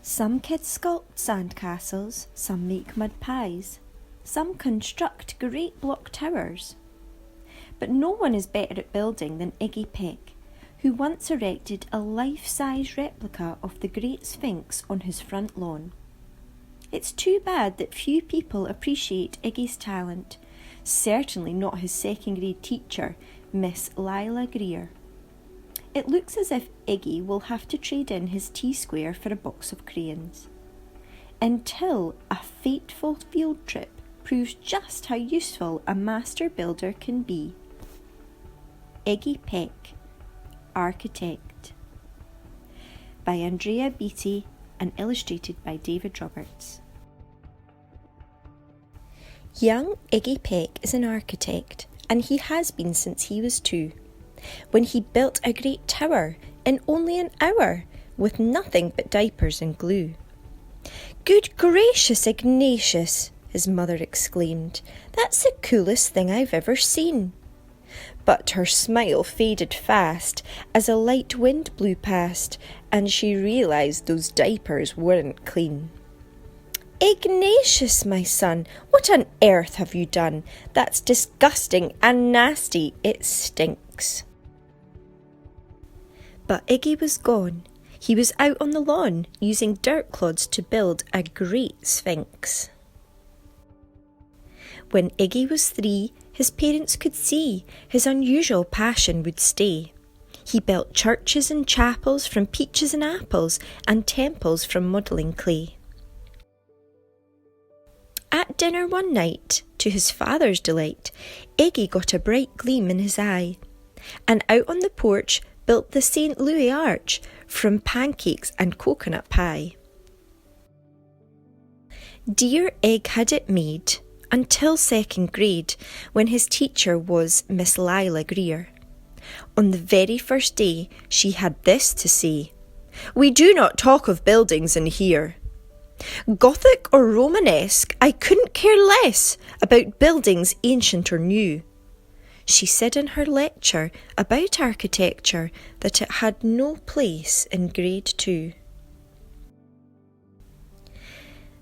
Some kids sculpt sandcastles, some make mud pies, some construct great block towers. But no one is better at building than Iggy Peck, who once erected a life-size replica of the Great Sphinx on his front lawn. It's too bad that few people appreciate Iggy's talent, certainly not his second-grade teacher, Miss Lila Greer. It looks as if Iggy will have to trade in his T-square for a box of crayons. Until a fateful field trip proves just how useful a master builder can be. Iggy Peck, Architect. By Andrea Beattie and illustrated by David Roberts. Young Iggy Peck is an architect, and he has been since he was 2. When he built a great tower in only an hour with nothing but diapers and glue. "Good gracious, Ignatius," his mother exclaimed. "That's the coolest thing I've ever seen." But her smile faded fast as a light wind blew past, and she realised those diapers weren't clean. "Ignatius, my son, what on earth have you done? That's disgusting and nasty. It stinks." But Iggy was gone. He was out on the lawn using dirt clods to build a great sphinx. When Iggy was 3, his parents could see his unusual passion would stay. He built churches and chapels from peaches and apples, and temples from modelling clay. At dinner one night, to his father's delight, Iggy got a bright gleam in his eye, and out on the porch built the St. Louis Arch from pancakes and coconut pie. Dear Egg had it made until 2nd grade, when his teacher was Miss Lila Greer. On the very first day, she had this to say: "We do not talk of buildings in here. Gothic or Romanesque, I couldn't care less about buildings ancient or new." She said in her lecture about architecture that it had no place in grade 2.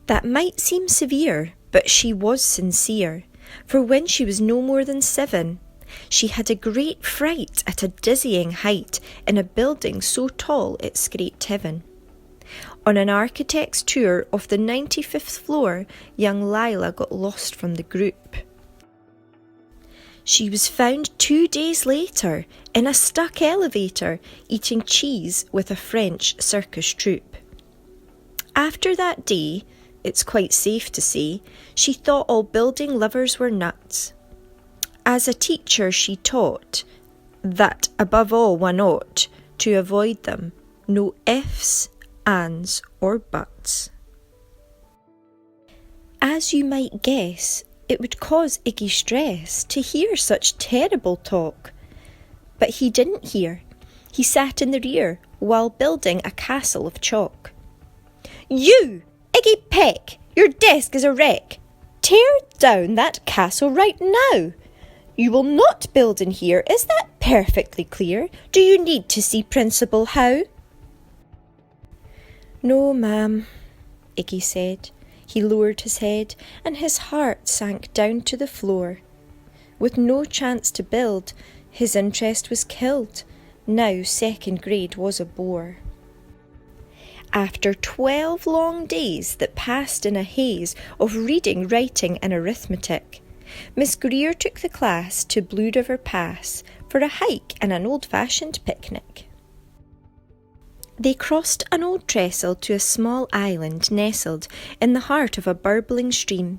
That might seem severe, but she was sincere, for when she was no more than 7, she had a great fright at a dizzying height in a building so tall it scraped heaven. On an architect's tour of the 95th floor, young Lila got lost from the group. She was found 2 days later in a stuck elevator eating cheese with a French circus troupe. After that day, it's quite safe to say, she thought all building lovers were nuts. As a teacher, she taught that above all one ought to avoid them, no ifs, ands, or buts. As you might guess, it would cause Iggy stress to hear such terrible talk. But he didn't hear. He sat in the rear while building a castle of chalk. "You, Iggy Peck, your desk is a wreck. Tear down that castle right now. You will not build in here, is that perfectly clear? Do you need to see Principal Howe?" "No, ma'am," Iggy said. He lowered his head, and his heart sank down to the floor. With no chance to build, his interest was killed. Now 2nd grade was a bore. After 12 long days that passed in a haze of reading, writing and arithmetic, Miss Greer took the class to Blue River Pass for a hike and an old-fashioned picnic. They crossed an old trestle to a small island nestled in the heart of a burbling stream,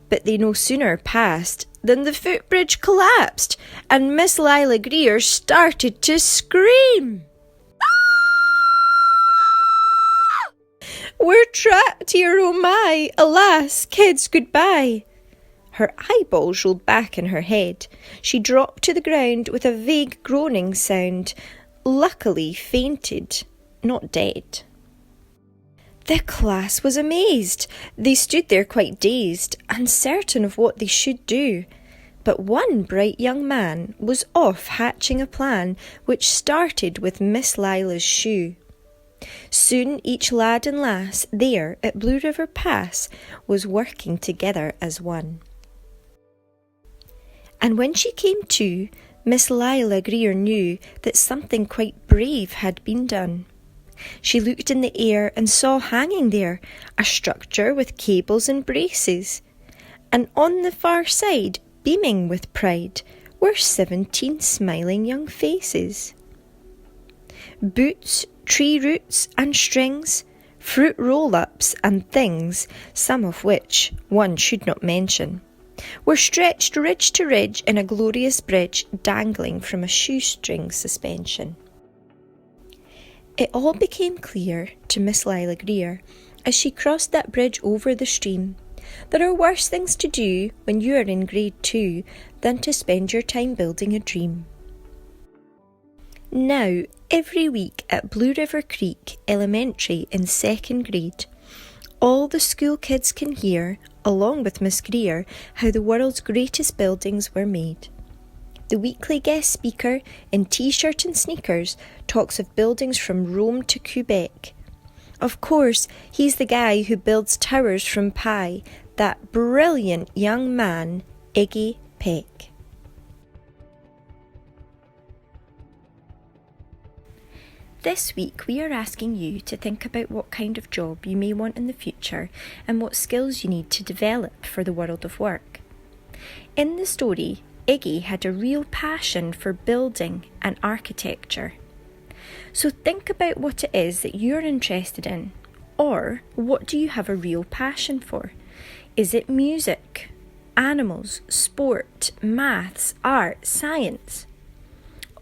but they no sooner passed than the footbridge collapsed and Miss Lila Greer started to scream. "We're trapped here, oh my! Alas, kids, goodbye!" Her eyeballs rolled back in her head. She dropped to the ground with a vague groaning sound, luckily fainted, not dead. The class was amazed. They stood there quite dazed, uncertain of what they should do. But one bright young man was off hatching a plan which started with Miss Lila's shoe. Soon each lad and lass there at Blue River Pass was working together as one. And when she came to, Miss Lila Greer knew that something quite brave had been done. She looked in the air and saw hanging there a structure with cables and braces, and on the far side, beaming with pride, were 17 smiling young faces. Boots, tree roots and strings, fruit roll-ups and things, some of which one should not mention, were stretched ridge to ridge in a glorious bridge dangling from a shoestring suspension. It all became clear to Miss Lila Greer as she crossed that bridge over the stream. There are worse things to do when you are in grade 2 than to spend your time building a dream. Now, every week at Blue River Creek Elementary in 2nd grade, all the school kids can hear, along with Miss Greer, how the world's greatest buildings were made. The weekly guest speaker in t-shirt and sneakers talks of buildings from Rome to Quebec. Of course, he's the guy who builds towers from pie, that brilliant young man, Iggy Peck. This week we are asking you to think about what kind of job you may want in the future and what skills you need to develop for the world of work. In the story, Iggy had a real passion for building and architecture. So think about what it is that you're interested in, or what do you have a real passion for? Is it music, animals, sport, maths, art, science?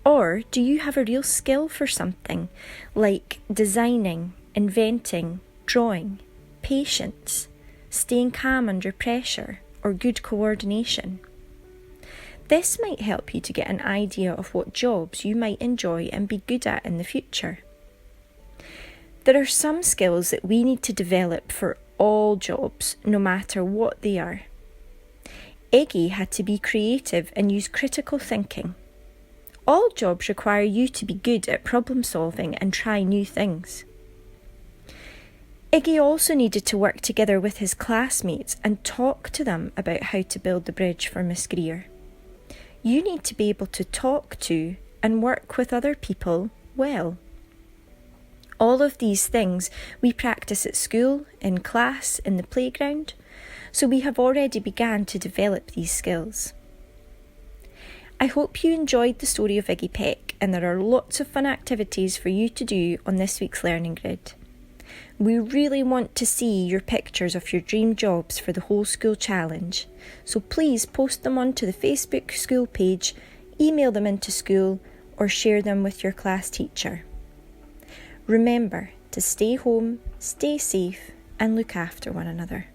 Or do you have a real skill for something like designing, inventing, drawing, patience, staying calm under pressure, or good coordination? This might help you to get an idea of what jobs you might enjoy and be good at in the future. There are some skills that we need to develop for all jobs, no matter what they are. Iggy had to be creative and use critical thinking. All jobs require you to be good at problem solving and try new things. Iggy also needed to work together with his classmates and talk to them about how to build the bridge for Miss Greer. You need to be able to talk to and work with other people well. All of these things we practice at school, in class, in the playground, so we have already begun to develop these skills. I hope you enjoyed the story of Iggy Peck, and there are lots of fun activities for you to do on this week's learning grid. We really want to see your pictures of your dream jobs for the whole school challenge, so please post them onto the Facebook school page, email them into school, or share them with your class teacher. Remember to stay home, stay safe, and look after one another.